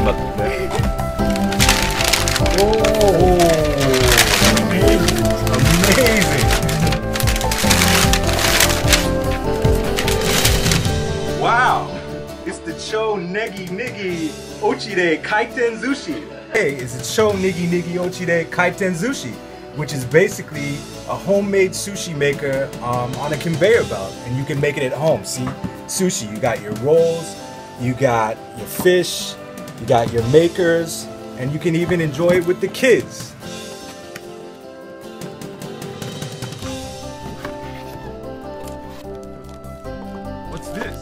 になってるね。Amazing! Wow! It's the Cho Niginigi Ochide Kaiten-Zushi. Hey, it's the Cho Niginigi Ochide Kaiten-Zushi, which is basically a homemade sushi maker on a conveyor belt, and you can make it at home. See, sushi, you got your rolls, you got your fish, you got your makers, and you can even enjoy it with the kids. What's this?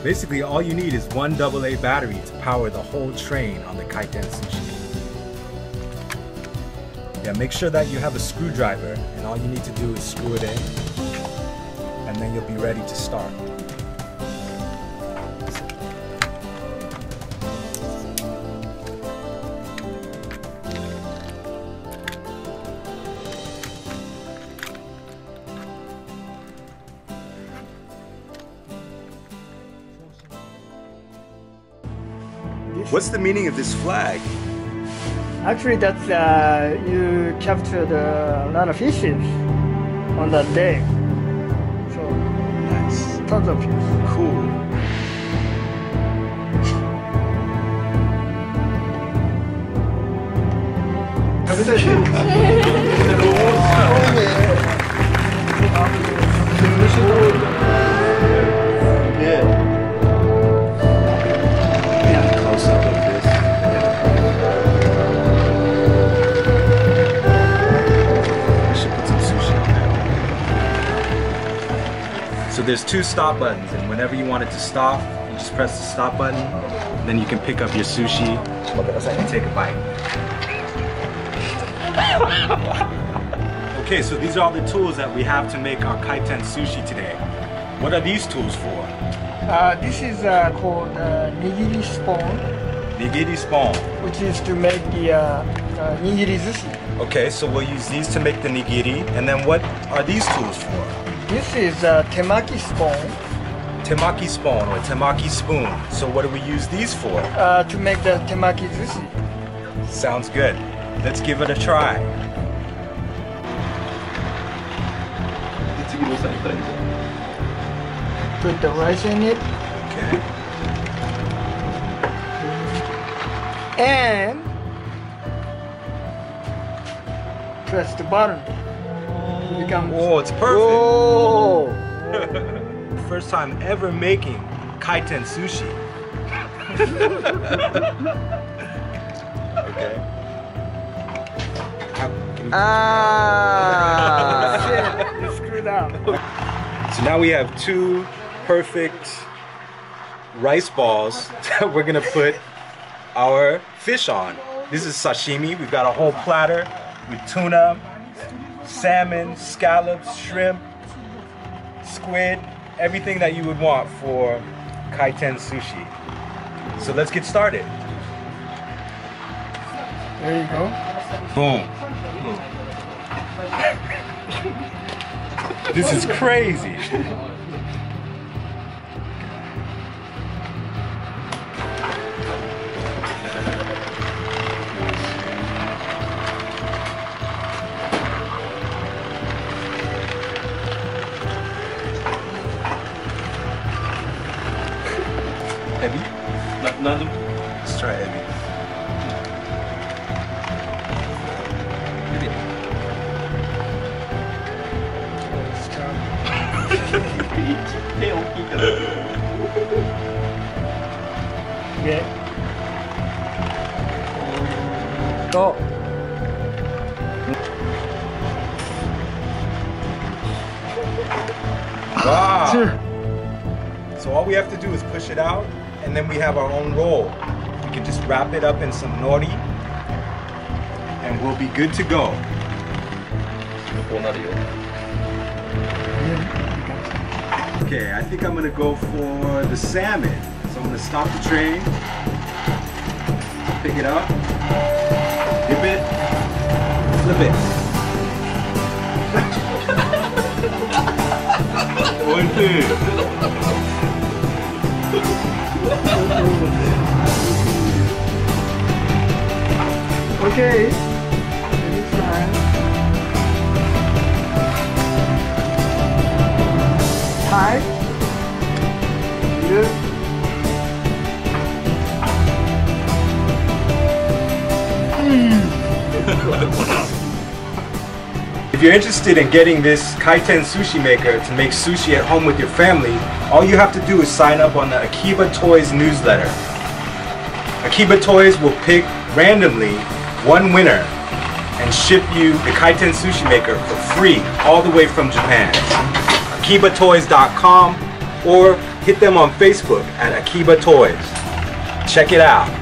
Basically, all you need is one AA battery to power the whole train on the Kaiten-Zushi. Yeah, make sure that you have a screwdriver, and all you need to do is screw it in, and then you'll be ready to start. What's the meaning of this flag? Actually, that's you captured a lot of fishes on that day. So Nice. tons of fish. Cool. So there's two stop buttons, and whenever you want it to stop, you just press the stop button, then you can pick up your sushi and take a bite. Okay, so these are all the tools that we have to make our Kaiten-Zushi today. What are these tools for? This is called nigiri spoon, Nigiri spoon. which is to make the nigiri zushi. Okay, so we'll use these to make the nigiri, and then what are these tools for? This is temaki spoon Temaki spoon or temaki spoon. So what do we use these for? to make the temaki zushi. Sounds good. Let's give it a try. Put the rice in it Okay. and press the button. It becomes. Oh, it's perfect. Whoa! First time ever making Kaiten-Zushi. Okay. Shit, you screwed up. So now we have two perfect rice balls that we're gonna put our fish on. This is sashimi. We've got a whole platter with tuna, salmon, scallops, shrimp, squid, everything that you would want for Kaiten-Zushi. So let's get started. There you go. Boom. This is crazy. Heavy? Let's try heavy. Yeah. Go. Wow. So all we have to do is push it out, and then we have our own roll. We can just wrap it up in some nori, and we'll be good to go. Okay, I think I'm gonna go for the salmon. So I'm gonna stop the train, pick it up, dip it, flip it. Okay. This time. Tie. Good. If you're interested in getting this Kaiten-Zushi maker to make sushi at home with your family, all you have to do is sign up on the Akiba Toys newsletter. Akiba Toys will pick randomly one winner and ship you the Kaiten-Zushi maker for free all the way from Japan. AkibaToys.com or hit them on Facebook at Akiba Toys. Check it out.